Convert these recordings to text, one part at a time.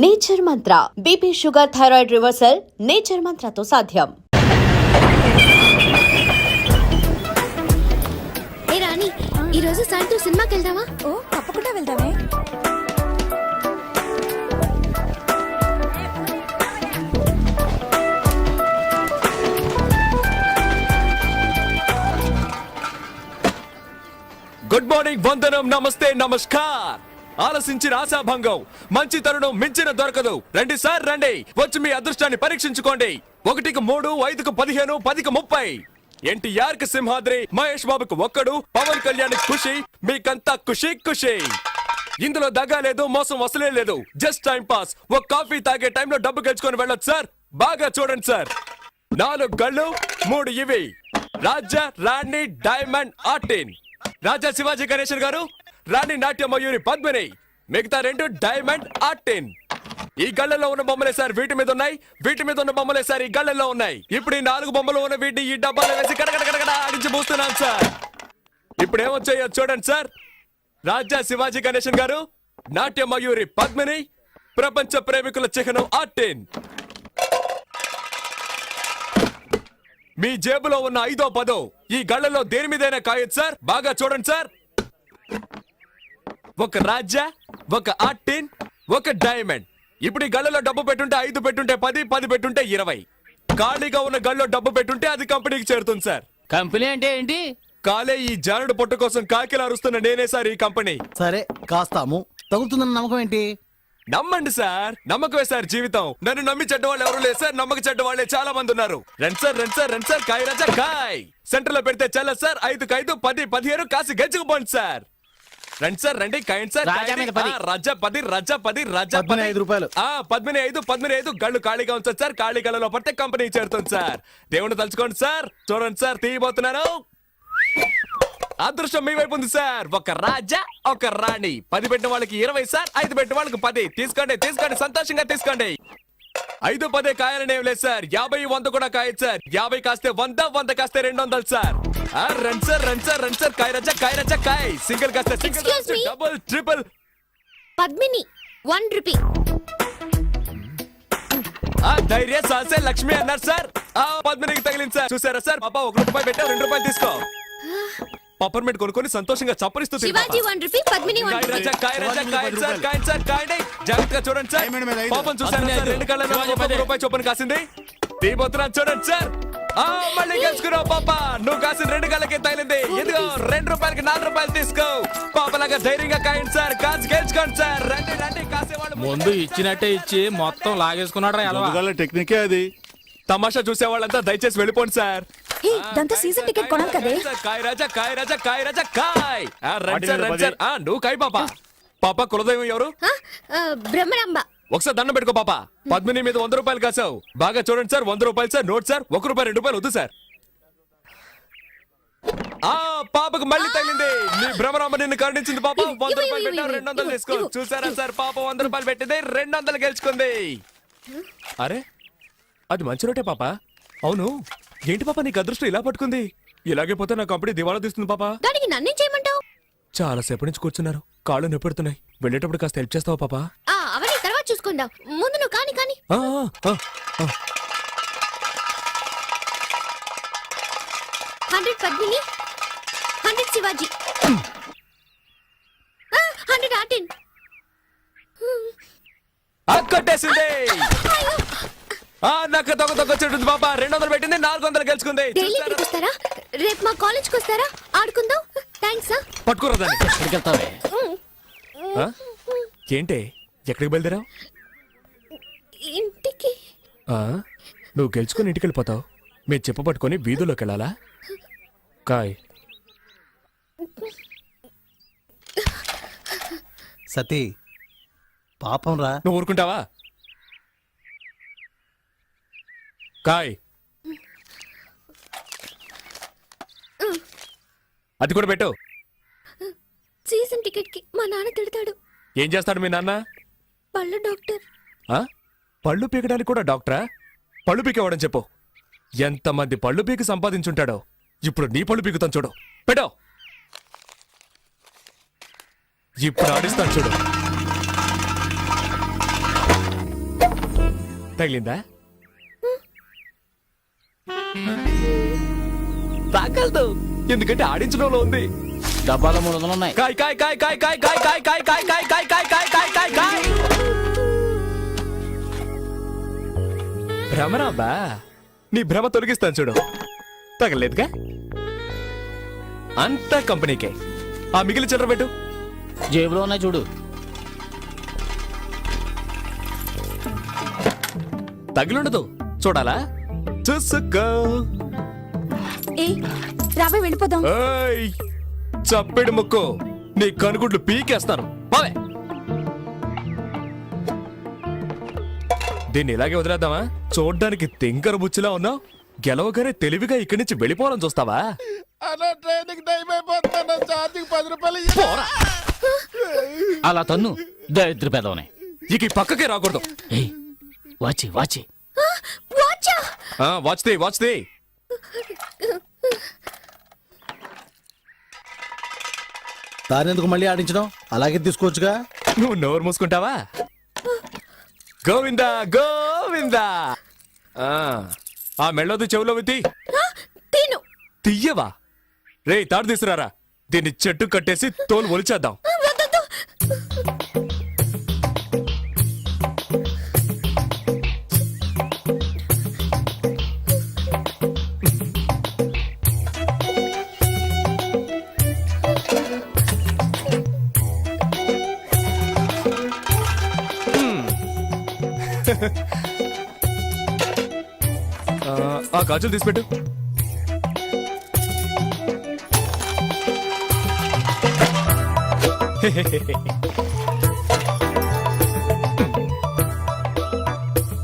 Nature Mantra BP sugar thyroid reversal nature మంత్రతో సాధ్యం. ఏ రాణి, ఈరోజు సాయంత్రం సినిమాకి వెళ్దామా? ఓ తప్పకుండా వెళ్దామే. గుడ్ మార్నింగ్, వందనం, నమస్తే, నమస్కార్. ఆలసించిన ఆశాభంగం, మంచి తరుణం మించిన దొరకదు. రండి సార్ రండి, వచ్చి మీ అదృష్టాన్ని పరీక్షించుకోండి. 1కి 3, 5కి 15, 10కి 30. ఎన్టీఆర్ కి సింహాద్రి, మహేష్ బాబుకు ఒక్కడు, పవన్ కళ్యాణ్ ఖుషి, మీకంతా ఖుషి ఖుషి. ఇందులో దగా లేదు, మోసం వసలే లేదు. Just time pass. ఒక కాఫీ తాగే టైంలో డబ్బు గెలుచుకొని వెళ్ళొచ్చు సార్. బాగా చూడండి సార్. 4 గళ్ళు, 3 ఇవి. రాజా, రాణి, డైమండ్, ఆర్టిన్. రాజా శివాజీ గణేశన్ గారు, రాణి నాట్య మయూరి పద్మిని, మిగతా 2 డైమండ్, ఆర్టిన్. ఈ గళ్ళలో ఉన్న బొమ్మలే సార్ వీటి మీద ఉన్నాయి, వీటి మీద ఉన్న బొమ్మలే సార్ ఈ గళ్ళలో ఉన్నాయి. ఇప్పుడు ఈ 4 బొమ్మలు ఉన్న వీటిని ఈ డబ్బాలో వేసి కడగడ ఆడించి పూస్తున్నాను సార్. ఇప్పుడు ఏమొచ్చాయో చూడండి సార్. రాజా శివాజీ గణేశన్ గారు, నాట్య మయూరి పద్మిని, ప్రపంచ ప్రేమికుల చిహ్నం ఆర్టిన్. మీ జేబులో ఉన్న 5ో 10 ఈ గళ్ళలో దేని మీదైనా కాయొచ్చు సార్. బాగా చూడండి సార్. ఒక రాజా, ఒక ఆర్టిన్, ఒక డైమండ్. ఇప్పుడు ఈ గళ్ళలో డబ్బు పెట్టుంటే 5 పెట్టుంటే 10, 10 పెట్టుంటే 20. ఖాళీగా ఉన్న గళ్ళలో డబ్బు పెట్టుంటే అది కంపెనీకి చేరుతుంది సార్. కంపెనీ అంటే ఏంటి? కాలే ఈ జానుడు పొట్టు కోసం కాకిలా అరుస్తున్న నేనే సార్ ఈ కంపెనీ. సరే కాస్తాము, తగులుతుందన్న నమ్మకం ఏంటి? నమ్మండి సార్, నమ్మకమే సార్ జీవితం. నన్ను నమ్మి చెడ్డవాళ్ళు ఎవరు లేదు సార్, నమ్మక చెడ్డవాళ్లే చాలా మంది ఉన్నారు. రండి సార్ రండి సార్ రండి సార్, కాయ రాజా కాయ్. సెంటర్ లో పెడితే చల్ల సార్. 5కి 5, 10, 15 కాసి గెలుచుకుపోండి సార్. రండి సార్ రండి, కాయండి సార్. రాజా మీద 10. రాజా 10, రాజా 10, రాజా 15 రూపాయలు. 15, 15 గళ్ళు ఖాళీగా ఉంచండి సార్. ఖాళీ గళ్ళలో పడితే కంపెనీ చేరుతుంది సార్. దేవుణ్ణి తలుచుకోండి సార్. చూడండి సార్, తీయబోతున్నాను. అదృష్టం మీ వైపు ఉంది సార్. ఒక రాజా, ఒక రాణి. 10 పెట్టిన వాళ్ళకి 20 సార్, 5 పెట్టిన వాళ్ళకి 10. తీసుకోండి తీసుకోండి, సంతోషంగా తీసుకోండి. 5, 10 కాయాలని ఏం లేదు సార్. 50, 100 కూడా కాయచ్చు సార్. 50 కాస్తే 100, 100 కాస్తే 200 సార్. రండి సార్ రండి సార్ రండి సార్, కాయ రాజా కాయ్. సింగిల్ కాస్తే single, Excuse me? Double, triple. Padmini 1 rupee. ధైర్య సాసే లక్ష్మి అన్నారు సార్. పద్మినికి తగిలింది సార్. చూసారా సార్, పాప 1 రూపాయి పెట్టా, 2 రూపాయలు తీసుకో. పప్పర్మెంట్ కొనుక్కొని సంతోషంగా చప్పరిస్తూ శివాజీ 1 రూపీ, పద్మిని 1 రూపీ. జాగ్రత్తగా చూడండి సార్. పాపం చూసారు సార్, 2 కళ్ళలో 1 రూపాయి చొప్పున కాసింది. తీయబోతున్నాను చూడండి సార్. మళ్ళీ గెలుచుకున్నావు పాప. నువ్వు కాసిన 2 కళ్ళకే తగిలింది. ఇదిగో 2 రూపాయలకి 4 రూపాయలు తీసుకో. పాపలాగా ధైర్యంగా కాయండి సార్. కాసి గెలుచుకోండి సార్. రండి రండి, కాసేవాళ్ళు ముందు ఇచ్చినట్టే ఇచ్చి మొత్తం లాగేసుకున్నాడు. టెక్నికే అది. తమాషా చూసే వాళ్ళంతా దయచేసి వెళ్ళిపోండి సార్. దాంతో సీజన్ టికెట్ కొనాలి కదే. కాయ్ రాజా కాయ్ రాజా కాయ్ రాజా కాయ్. రండి సార్ రండి సార్. నువ్వు కాయ్ పాప. పాప కులదైవం ఎవరు? బ్రహ్మరాంబ. ఒకసారి దండం పెట్టుకో పాప. పద్మిని మీద 100 రూపాయలు కాసావు. బాగా చూడండి సార్. 100 రూపాయలు సార్. Note sir. 1 రూపాయి 2 రూపాయలు వద్దు సార్. పాపకు మళ్ళీ తగిలింది. నీ భ్రమరాంబ నిన్ను కరుణించింది పాప. 100 రూపాయలు పెట్టావు, 200 తీసుకో. చూసారా సార్, పాప 100 రూపాయలు పెట్టింది, 200 గెలుచుకుంది. అరే, అది మంచి రోటే పాప. అవును, ఏంటి పాప నీకు అదృష్టం ఇలా పట్టుకుంది? ఇలాగే పోతే నా కంపెనీ దివాలా తీస్తుంది పాప. దానికి నన్నేం చేయమంటావు? చాలా సేపటి నుంచి కూర్చున్నారు, కాళ్ళు నొప్పెడుతున్నాయి. వెళ్ళేటప్పుడు కాస్త హెల్ప్ చేస్తావా పాప? అవన్నీ తర్వాత చూసుకుందాం. ముందు నువ్వు కాని. 100 పద్మిని, 100 శివాజీ, 100 ఆర్టిన్. కొట్టేసింది. నాకు దొంగ చెట్టుంది పాప. 200 పెట్టింది, 400 గెలుచుకుంది. డైలీ ఇక్కడికి వస్తారా? రేపు మా కాలేజ్కి వస్తారా? ఆడుకుందాం. థ్యాంక్స్. పట్టుకోరదాన్ని. ఏంటే, ఎక్కడికి బయలుదేరావు? ఇంటికి. నువ్వు గెలుచుకుని ఇంటికి వెళ్ళిపోతావు. మీరు చెప్ప పట్టుకొని వీధుల్లోకి వెళ్ళాలా? కాయ్. సతీ, పాపం రా. నువ్వు ఊరుకుంటావా? కాయ్. అది కూడా పెట్టు. సీజన్ టికెట్ కి మా నాన్న తిడతాడు. ఏం చేస్తాడు మీ నాన్న? పళ్ళు డాక్టర్. పళ్ళు పీకడానికి కూడా డాక్టరా? పళ్ళు పీకేవాడని చెప్పు. ఎంతమంది పళ్ళు పీకి సంపాదించుంటాడో. ఇప్పుడు నీ పళ్ళు పీకుతాను చూడు. పెట్టో. ఇప్పుడు ఆడిస్తాను చూడు. తగిలిందా? తాగలదు, ఎందుకంటే ఆడించడంలో ఉంది. డబ్బాలో 300 ఉన్నాయి. కాయ్ కాయ్ కాయ్ కాయ్ కాయ్ కాయ్ కాయ్ కాయ్ కాయ్ కాయ్ కాయ్ కాయ్ కాయ్ కాయ్ కాయ్ కాయ్. భ్రమరాంబా, నీ భ్రమ తొలగిస్తాను చూడు. తగలేదుగా? అంతా కంపెనీకే. ఆ మిగిలిన చిల్లర పెట్టు. జేబులో ఉన్నాయి చూడు. తగిలుండదు, చూడాలా? చూసుకో. ఏ రావే వెళ్ళిపోదాం. ఏయ్, చప్పెడు ముక్కు, నీ కనుగుడ్లు పీకేస్తాను. పోవే. దీన్ని ఇలాగే వదిలేద్దామా? చూడ్డానికి తింకర బుచ్చిలా ఉన్నావు. గెలవగానే తెలివిగా ఇక్కడి నుంచి వెళ్ళిపోవాలని చూస్తావా? పోరా. అలా తన్ను దరిద్ర పెదవనే. ఇక ఈ పక్కకే రాకూడదు. ఏయ్ వాచి వాచి. వాచా వాచ్దే వాచ్దే. దానెందుకు మళ్ళీ ఆడించడం? అలాగే తీసుకోవచ్చుగా. నువ్వు నోరు మూసుకుంటావా? గోవిందా గోవిందా. ఆ మెళ్ళోది చెవులో విత్తి తిను. తీయవా? రే తాడు తీసుకురారా. దీన్ని చెట్టు కట్టేసి తోలు ఒలిచేద్దాం. వద్దొద్దు. ఆ గాజులు తీసిపెట్టు.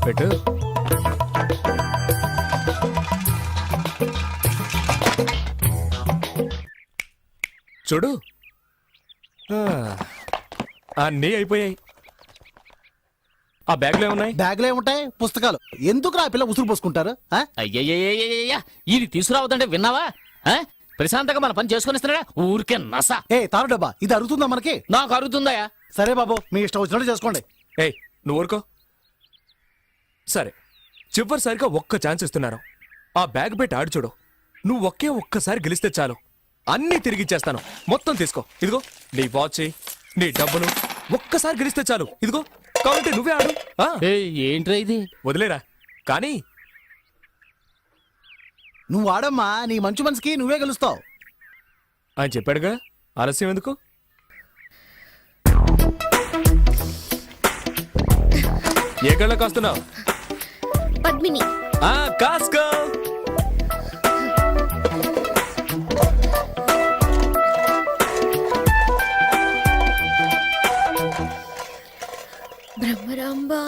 పెట్టు. చూడు, అన్నీ అయిపోయాయి. ఆ బ్యాగ్లో ఏమున్నాయి? బ్యాగ్లో ఏముంటాయి? పుస్తకాలు. ఎందుకు ఆ పిల్ల ఉసురు పోసుకుంటారు? ఆ? అయ్యయ్యయ్యయ్యయ్య, ఇది తీసుకురావద్దంటే విన్నావా? ఆ? ప్రశాంతంగా మన పని చేసుకునిస్తున్నాడా? ఊరికే నస. ఏ తారు డబ్బా, ఇది అరుగుతుందా మనకి? నాకు అరుగుతుందయా. సరే బాబు, మీ ఇష్టం వచ్చినట్టు చేసుకోండి. ఏయ్, నువ్వు ఊరుకో. సరే, చివరిసారిగా ఒక్క ఛాన్స్ ఇస్తున్నారు. ఆ బ్యాగ్ పెట్టి ఆడు చూడు. నువ్వు ఒక్కసారి గెలిస్తే చాలు, అన్నీ తిరిగిచ్చేస్తాను. మొత్తం తీసుకో. ఇదిగో నీ వాచ్, నీ డబ్బులు. ఒక్కసారి గెలిస్తే చాలు. ఇదిగో, కాబట్టి నువ్వే ఆడు. ఏయ్, ఏంట్రా ఇది? వదిలేరా. కానీ నువ్వు ఆడమ్మా, నీ మంచి మనసుకి నువ్వే గెలుస్తావు. ఆయన చెప్పాడుగా, ఆలస్యం ఎందుకు? ఏ కళ్ళ కాస్తున్నావు? పద్మిని. కాస్కో. బ్రహ్మరాంబా.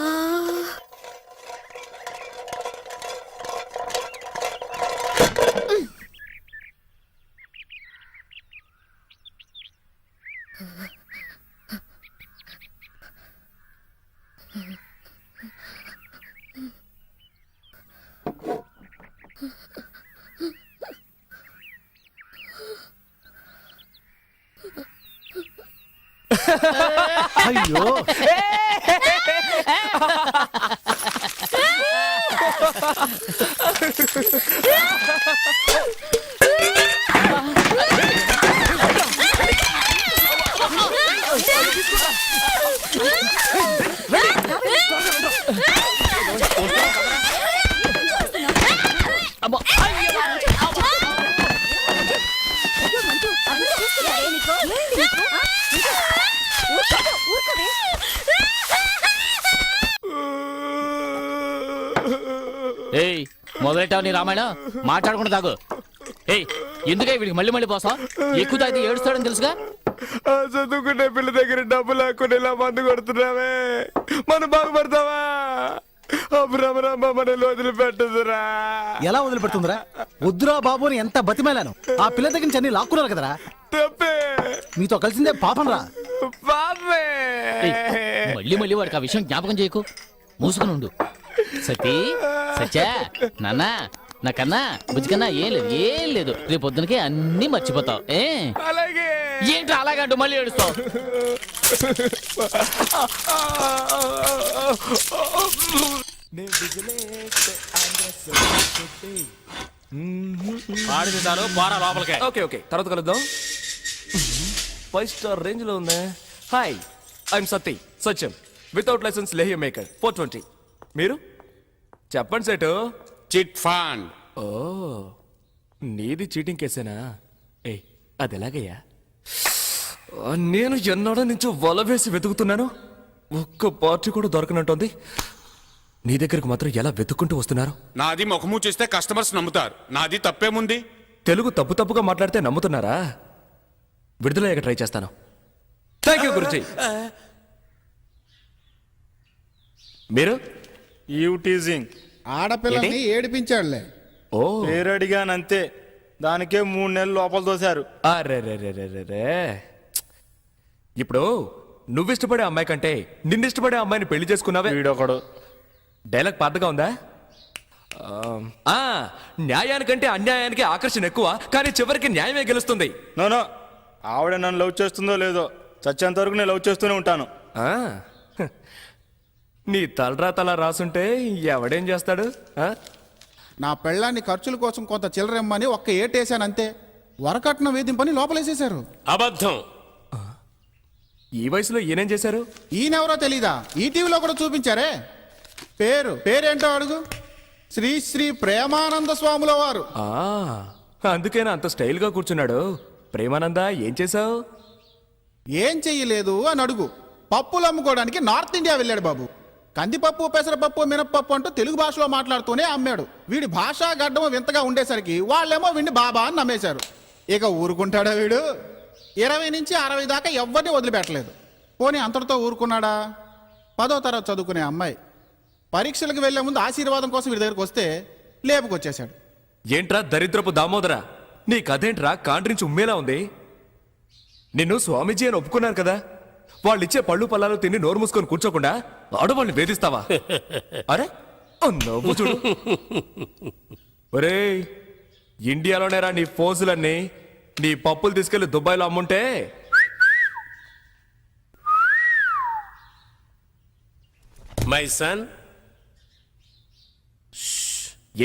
అయ్యో, అమ్మో, ఏయ్, మొదలెట్టావు నీ రామాయణం. మాట్లాడకుండా తాగు. ఏయ్, ఎందుకే వీడికి మళ్ళీ మళ్ళీ పోసా? ఎక్కువ తాగితే ఏడుస్తాడని తెలుసుగా. చదువుకునే పిల్ల దగ్గర డబ్బు లేకుండా ఇలా మందు కొడుతున్నావే, మనం బాగుపడతావా? భ్రమరాంబ మనల్ని వదిలిపెట్టదురా. ఎలా వదిలిపెడుతుందిరా? వద్దురా బాబు అని ఎంత బతిమేలాను. ఆ పిల్ల దగ్గర నుంచి అన్ని లాక్కున్నారు కదరా. తప్పే. మీతో కలిసిందే పాపం రా. పాపే. ఏయ్, మళ్ళీ మళ్ళీ వాడికి ఆ విషయం జ్ఞాపకం చేయకు. మూసుకుని ఉండు. సతీ, సత్యా, నాన్న, నాకన్నా బుజ్జికన్నా ఏం లేదు. రేపు పొద్దునకే అన్ని మర్చిపోతావు. అలాగే. ఏంటి అలాగంటూ మళ్ళీ ఏడుస్తావు? ఆడింది చాలు పోరా లోపలికే. ఓకే ఓకే తర్వాత కలుద్దాం. 5 స్టార్ రేంజ్ లో ఉందా? Hi, I'm Satyam without licence లేహ్య మేకర్ 420. మీరు చెప్పండి సేటు. Chit fund. ఓ, నీది చీటింగ్ కేసేనా? ఏ అది ఎలాగయ్యా? నేను ఎన్నడో నుంచి వల వేసి వెతుకుతున్నాను, ఒక్క పార్టీ కూడా దొరకనంటోంది. నీ దగ్గరకు మాత్రం ఎలా వెతుక్కుంటూ వస్తున్నారు? నాది ముఖము చూస్తే కస్టమర్స్ నమ్ముతారు. నాది తప్పేముంది? తెలుగు తప్పుగా మాట్లాడితే నమ్ముతున్నారా? విడుదలయ్యాక ట్రై చేస్తాను. Thank you Guruji. మీరు టీజింగ్ ఆడపిల్లని ఏడిపించాడులే. ఓ పేరు అడిగానంతే, దానికే 3 నెలలు లోపల తోశారు. అరే ఇప్పుడు నువ్విష్టపడే అమ్మాయి కంటే నిన్నిష్టపడే అమ్మాయిని పెళ్లి చేసుకున్నావే. వీడొకడు డైలాగ్ పాతగా ఉందా? ఆ, న్యాయానికంటే అన్యాయానికి ఆకర్షణ ఎక్కువ, కానీ చివరికి న్యాయమే గెలుస్తుంది. నో ఆవిడ నన్ను లవ్ చేస్తుందో లేదో, చచ్చేంత వరకు నేను లవ్ చేస్తూనే ఉంటాను. ఆ, నీ తలరా తల రాసుంటే ఎవడేం చేస్తాడు? నా పెళ్ళాన్ని ఖర్చుల కోసం కొంత చిల్లరమ్మని ఒక్క ఏటేశానంతే. వరకట్న వేధింపని లోపలేసేశారు. అబద్ధం. ఈ వయసులో ఈయనేం చేశారు? ఈయనెవరో తెలీదా? ఈ టీవీలో కూడా చూపించారే. పేరేంటో అడుగు. శ్రీ ప్రేమానంద స్వాముల వారు. ఆ, అందుకేనా అంత స్టైల్గా కూర్చున్నాడు? ప్రేమానంద, ఏం చేశావు? ఏం చెయ్యలేదు అని అడుగు. పప్పులు అమ్ముకోవడానికి నార్త్ ఇండియా వెళ్ళాడు బాబు. కందిపప్పు, పెసరపప్పు, మినప్పప్పు అంటూ తెలుగు భాషలో మాట్లాడుతూనే అమ్మాడు. వీడి భాషా గడ్డము వింతగా ఉండేసరికి వాళ్ళేమో వీడిని బాబా అని నమ్మేశారు. ఇక ఊరుకుంటాడా వీడు? 20 నుంచి 60 దాకా ఎవరిని వదిలిపెట్టలేదు. పోనీ అంతటితో ఊరుకున్నాడా? 10వ తరగతి చదువుకునే అమ్మాయి పరీక్షలకు వెళ్లే ముందు ఆశీర్వాదం కోసం వీడి దగ్గరకు వస్తే లేపుకొచ్చేశాడు. ఏంట్రా దరిద్రపు దామోదరా, నీ కథేంట్రా కాండ్రించి ఉమ్మేలా ఉంది? నిన్ను స్వామీజీ అని ఒప్పుకున్నారు కదా, వాళ్ళు ఇచ్చే పళ్ళు పల్లాలు తిని నోరు మూసుకొని కూర్చోకుండా ఆడవాళ్ళని వేధిస్తావా? అరే నవ్వు చూడు. ఒరేయ్, ఇండియాలోనేరా నీ ఫోజులన్నీ. నీ పప్పులు తీసుకెళ్లి దుబాయ్లో అమ్ముంటే మై సన్.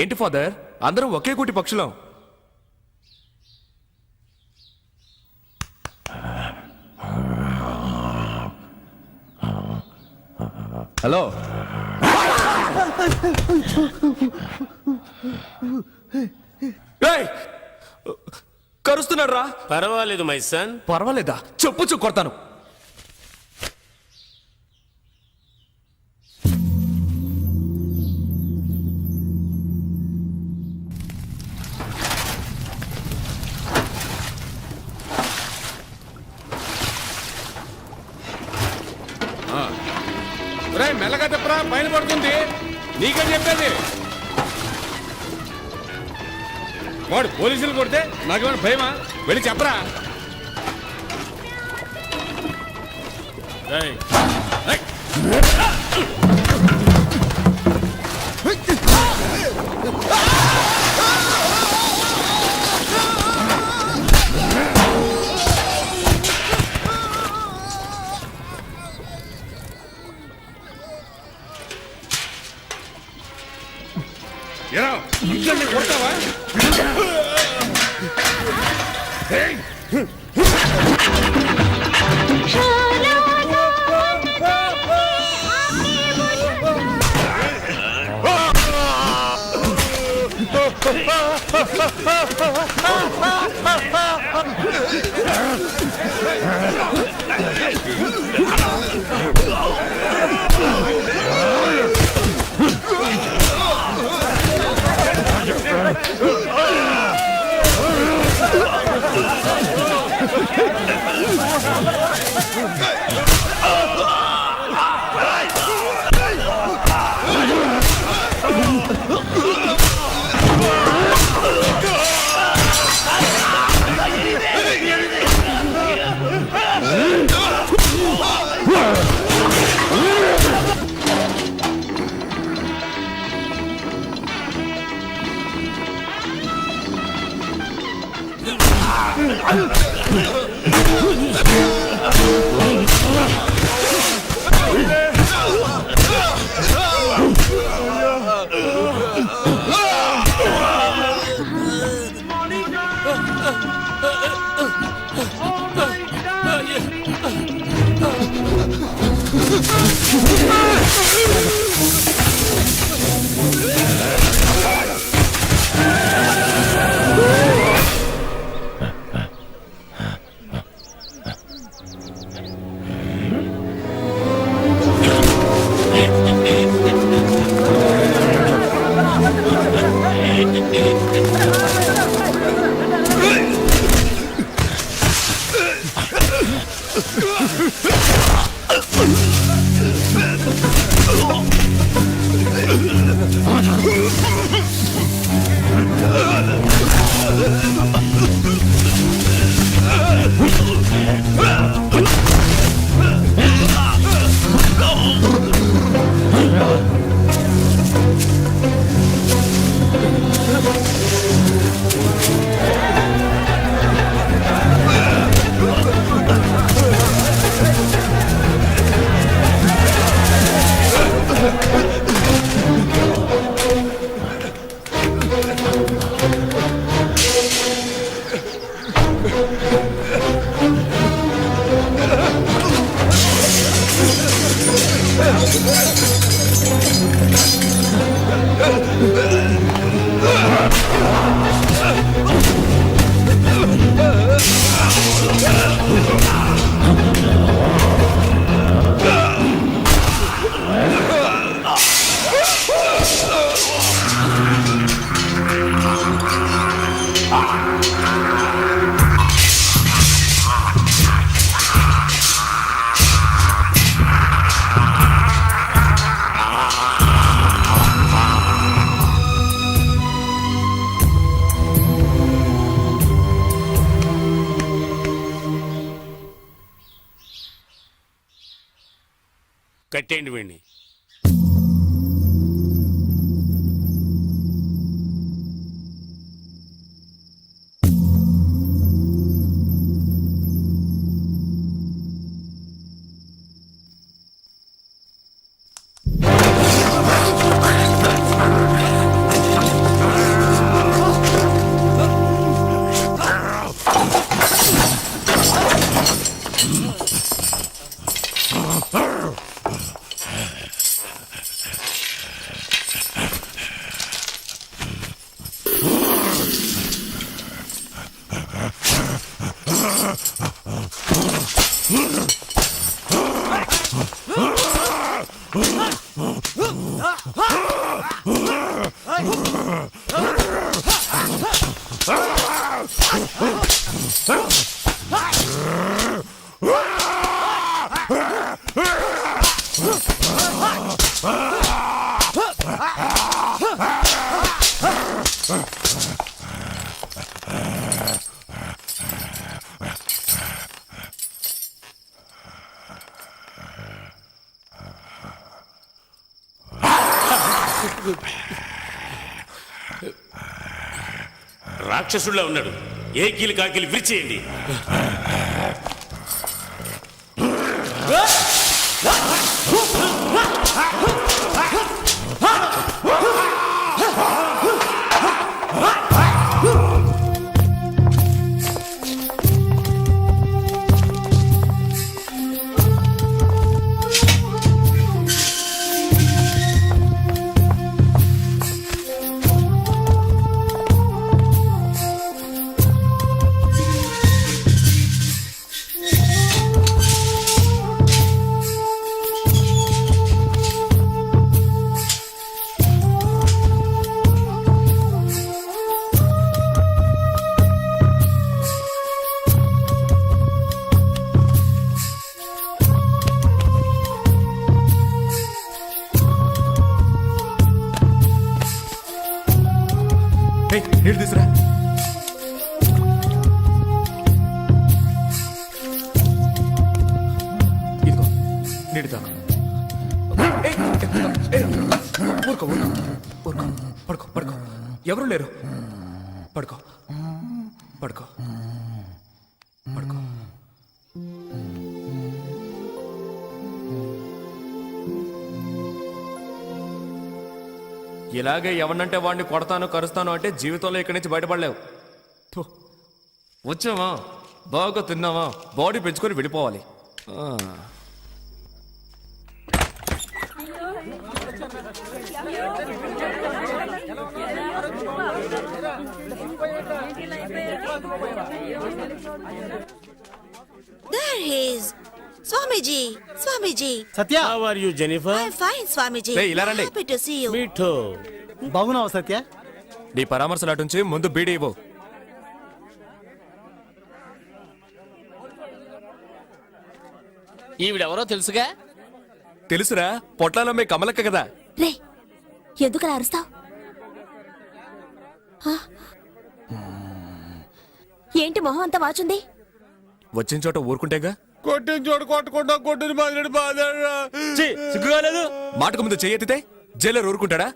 ఏంటి ఫాదర్, అందరం ఒకే కూటి పక్షులం. హలో, కరుస్తున్నాడు రా. పర్వాలేదు మై సన్. పర్వాలేదా? చెప్పు కొడతాను. మెల్లగా చెప్పరా, పైన పడుతుంది. నీకే చెప్పేది. వాడు పోలీసులు కొడితే నాకేమైనా భయమా? వెళ్ళి చెప్పరా. కొడతావా? కట్టేయండి వీడిని. రాక్షసుడిలా ఉన్నాడు. ఏ కీలు కాకిలు విరిచేయండి. నీళ్ళు తీసురా. ఇదిగో నీళ్ళు తాగు. ఊరుకో ఊరుకో. పడుకో పడుకో. ఎవరు లేరు. పడుకో పడుకో పడుకో. ఇలాగే ఎవరినంటే వాడిని కొడతాను కరుస్తాను అంటే జీవితంలో ఇక్కడి నుంచి బయటపడలేవు. వచ్చావా, బాగా తిన్నావా, బాడీ పెంచుకొని వెళ్ళిపోవాలి. There he is. Swamiji, Swamiji. Satya how are you Jennifer I'm fine, Swamiji. Hey, ఇలా రండి. Happy to see you. మీఠో బాగున్నావు సత్య? నీ పరామర్శలు అటుంచి ముందు బీడీ ఇవ్వు. ఈవిడెవరో తెలుసుగా? తెలుసురా, పొట్లాలో మీ కమలక్క కదా. రే ఎందుకు అలా అరుస్తావు? ఏంటి మొహం అంతా వాచుంది? వచ్చిన చోట ఊరుకుంటేగా. కొట్టిన చోటు కొట్టకుండా కొట్టిన బాధ బాధ సిగ్గుగా లేదు. మాటకు ముందు చెయ్యెత్తితే జైలర్ ఊరుకుంటాడా?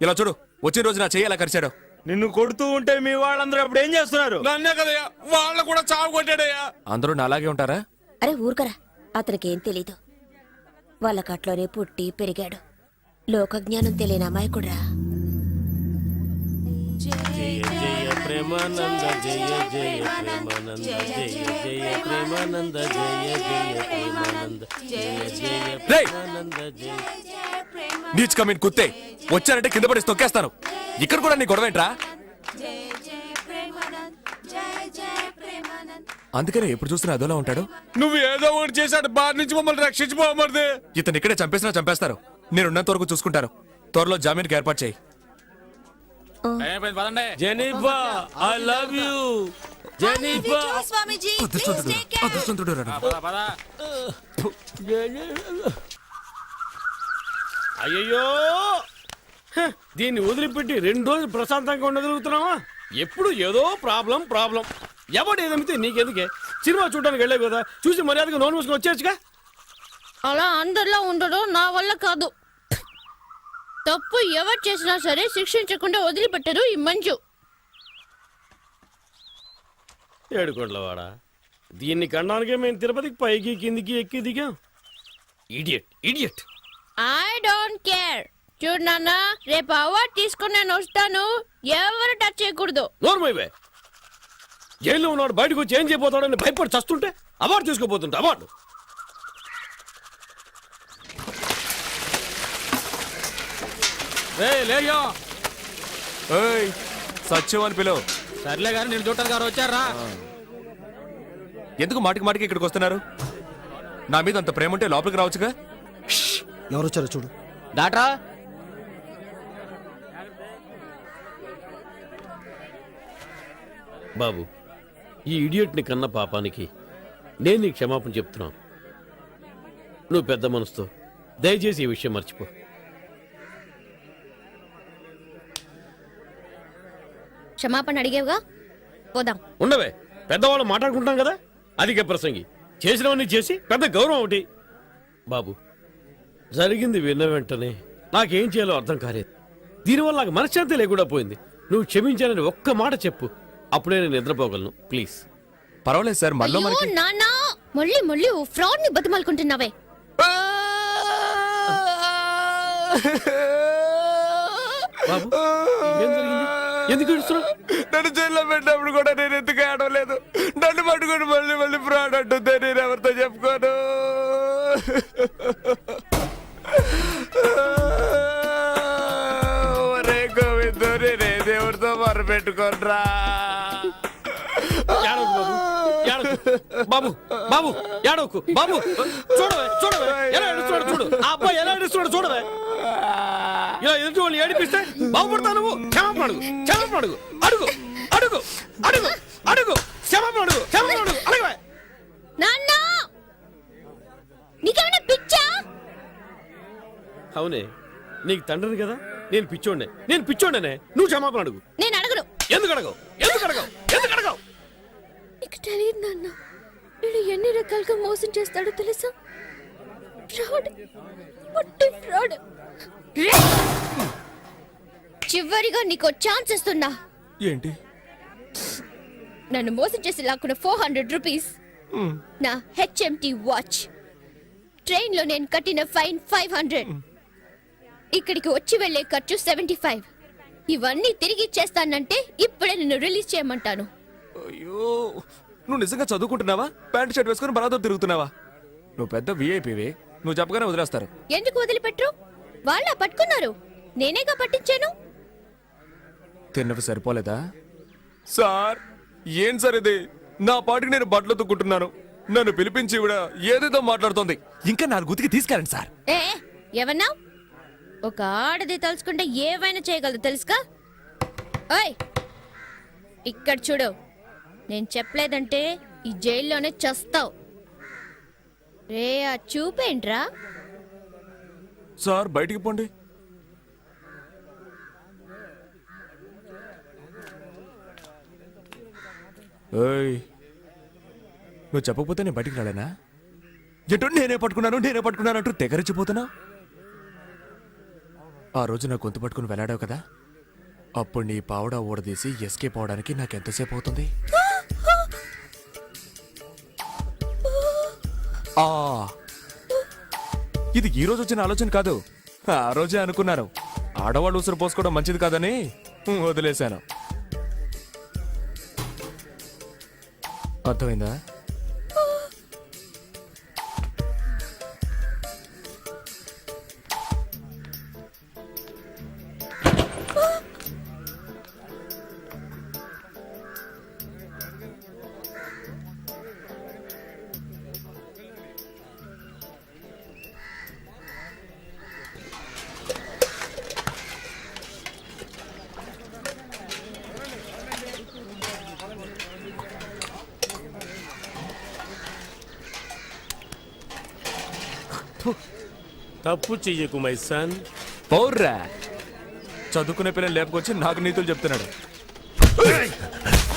ఇలా చూడు, వచ్చిన రోజు నా చెయ్యి ఎలా కరిచాడు. నిన్ను కొడుతూ ఉంటే మీ వాళ్ళందరూ అప్పుడు ఏం చేస్తున్నారు? నన్నే కదయ్యా, వాళ్ళ కూడా చావు కొట్టాడయ్యా. అందరూ నా అలాగే ఉంటారా? అరే ఊరుకరా, అతనికేం తెలీదు. వాళ్ళ కట్లోనే పుట్టి పెరిగాడు. లోకజ్ఞానం తెలియని అమాయకుడ్రా. జయ జయ ప్రేమానంద జయ జయ ప్రేమానంద జయ జయ ప్రేమానంద జయ జయ ప్రేమానంద జయ జయ రేయ్! ప్రేమానంద జయ. నీచ్ కమీన్ కుత్తే, వచ్చారంటే కింద పడి తొక్కేస్తాను. ఇక్కడ కూడా నీ గొడవేంట్రా? అందుకనే ఎప్పుడు చూసినా అదోలా ఉంటాడు. నువ్వు ఏదో ఒకటి చేశాడు, బాధ నుంచి మమ్మల్ని రక్షించిపోమది. ఇతను ఇక్కడే చంపేసినా చంపేస్తారు. నేనున్నంత వరకు చూసుకుంటారు. త్వరలో జామీన్కి ఏర్పాటు చేయి. Jenifa I love you Jenifa. Swamiji, please take care. అదృష్టవంతుడు రా నువ్వు. అయ్యయ్యో, హ, దీన్ని వదిలిపెట్టి 2 రోజులు ప్రశాంతంగా ఉండగలుగుతున్నావా? ఎప్పుడు ఏదో ప్రాబ్లం ప్రాబ్లం. ఎవడు ఏదమితే నీకెందుకే? సినిమా చూడడానికి వెళ్ళావు కదా, చూసి మర్యాదగా నోన్ మూసుకొని వచ్చేయచ్చుగా. అలా అందరిలో ఉండడం నా వల్ల కాదు. తప్పు ఎవరు చేసినా సరే శిక్షించకుండా వదిలిపెట్టరు ఈ మంజు. ఏడుకోండ్లవాడా, దీన్ని కనడానికే మేము తిరుపతికి పైకి కిందికి ఎక్కి దిగాం. Idiot idiot. I don't care. చూడు నాన్న, రేపు అవార్డు తీసుకుని నేను వస్తాను. ఎవరు టచ్ చేయకూడదు. నోర్మైవే, జైల్లో ఉన్నాడు బయటకు వచ్చి ఏం చేయబోతాడని భయపడి చస్తుంటే అవార్డు తీసుకోబోతుంటే అవార్డు. ఏయ్, సత్యం అని పిలువు. సర్లే గారు, నేను చూడటానికి గారు వచ్చారా? ఎందుకు మాటికి మాటికి ఇక్కడికి వస్తున్నారు? నా మీద అంత ప్రేమ ఉంటే లోపలికి రావచ్చుగా. ఎవరొచ్చారో చూడు. డాక్టరా, బాబు, ఈ ఇడియట్ని కన్న పాపానికి నేను నీకు క్షమాపణ చెప్తున్నాను. నువ్వు పెద్ద మనసుతో దయచేసి ఈ విషయం మర్చిపో. క్షమాపణ అడిగేవుగా, పోదాం. ఉండవే, పెద్దవాళ్ళు మాట్లాడుకుంటాం కదా, అధిక ప్రసంగి. చేసినవన్నీ చేసి పెద్ద గౌరవం ఒకటి. బాబు, జరిగింది విన్న వెంటనే నాకేం చేయాలో అర్థం కాలేదు. దీనివల్ల నాకు మనశ్శాంతి లేకుండా పోయింది. నువ్వు క్షమించాలని ఒక్క మాట చెప్పు, అప్పుడే నేను నిద్రపోగలను. ప్లీజ్. పర్వాలేదు సార్, మనలో అయ్యో మనకి. నాన్న, మళ్ళీ ఫ్రాడ్ ని బతిమాలుకుంటున్నావే. బాబు, ఏం జరిగింది? ఎందుకు ఏడుస్తున్నావు? నన్ను జైల్లో పెట్టినప్పుడు కూడా నేను ఎందుకు ఆడలేదు. నన్ను పట్టుకుని మళ్ళీ మళ్ళీ ఫ్రాడ్ అంటుందే, నేను ఎవరితో చెప్పుకోను. ఒరే గోవిందో, నేనే దేవుడితో మొర పెట్టుకోనరా. ఏడవకు బాబు, ఏడవకు. బాబు బాబు ఏడవకు బాబు. చూడవే చూడవే, ఎలా ఏడుస్తున్నాడు చూడు. ఆ అబ్బాయి ఎలా ఏడుస్తున్నాడు చూడవే. ఇలా ఎదుటి వాళ్ళు ఏడిపిస్తే బాగుపడతావు నువ్వు. క్షమాపణ అడుగు, క్షమాపణ అడుగు, అడుగు అడుగు అడుగు అడుగు, క్షమాపణ అడుగు, క్షమాపణ అడుగు, అడగవే. నాన్న, నీకేమైనా పిచ్చా? అవునే, నీకు తండ్రిని కదా, నేను పిచ్చోండనే. నువ్వు క్షమాపణ అడుగు. నేను అడగను. ఎందుకు అడగవు? ఎందుకు అడగవు? ఎందుకు అడగవు? నీకు తెలియదు నాన్న, వీడు ఎన్ని రకాలుగా మోసం చేస్తాడో తెలుసా? ఫ్రాడ్, పొట్టి ఫ్రాడ్. చివరిగా నీకు ఛాన్స్ ఇస్తున్నా. ఏంటి? నన్ను మోసం చేసి లాక్కున్న 400 రూపీస్, నా హెచ్ఎంటి వాచ్, ట్రైన్ లో నేను కట్టిన ఫైన్ 500, ఇక్కడికి వచ్చి వెళ్లే ఖర్చు 75. ఇవన్నీ తిరిగి ఇచ్చేస్తానంటే ఇప్పుడే నిన్ను రిలీజ్ చేయమంటాను. అయ్యో, నువ్వు నిజంగా చదువుకుంటున్నావా? ప్యాంట్ షర్ట్ వేసుకుని బలాతో తిరుగుతున్నావా? నువ్వు పెద్ద విఐపివి, నువ్వు చెప్పగానే వదిలేస్తారు. ఎందుకు వదిలిపెట్టరు? వాళ్ళ పట్టుకున్నారు, నేనేగా పట్టించాను. తిన్నవి సరిపోలేదా? సార్ ఏం సార్ ఇది? నా పాటికి నేను బట్టలు తుక్కుంటున్నాను, నన్ను పిలిపించి ఇవిడ ఏదేదో మాట్లాడుతోంది. ఇంకా 4 ఉతికి తీసుకెళ్ళండి సార్. ఏ ఏమన్నా? ఒక ఆడది తలుచుకుంటే ఏవైనా చేయగలదు తెలుసుగా. ఓయ్ ఇక్కడ చూడు, నేను చెప్పలేదంటే ఈ జైల్లోనే చస్తావు. రే ఆ చూపేంట్రా? సార్ బయటికి పోండి. ఏయ్, నువ్వు చెప్పకపోతే నేను బయటికి రాలేనా? ఎటు నేనే పట్టుకున్నాను అంటూ తెగరిచిపోతున్నా. ఆ రోజు నా గొంతు పట్టుకుని వెళ్ళాడావు కదా, అప్పుడు నీ పావడా ఊడదీసి ఎస్కేప్ అవడానికి నాకెంతసేపు అవుతుంది? ఆ, ఇది ఈ రోజు వచ్చిన ఆలోచన కాదు, ఆ రోజే అనుకున్నాను. ఆడవాళ్ళు ఉసురు పోసుకోవడం మంచిది కాదని వదిలేశాను. అర్థమైందా? తప్పు చెయ్యకు మై సన్. పౌర్రా, చదువుకునే పిల్లలు లేపుకొచ్చి నాకు నీతులు చెప్తున్నాడు.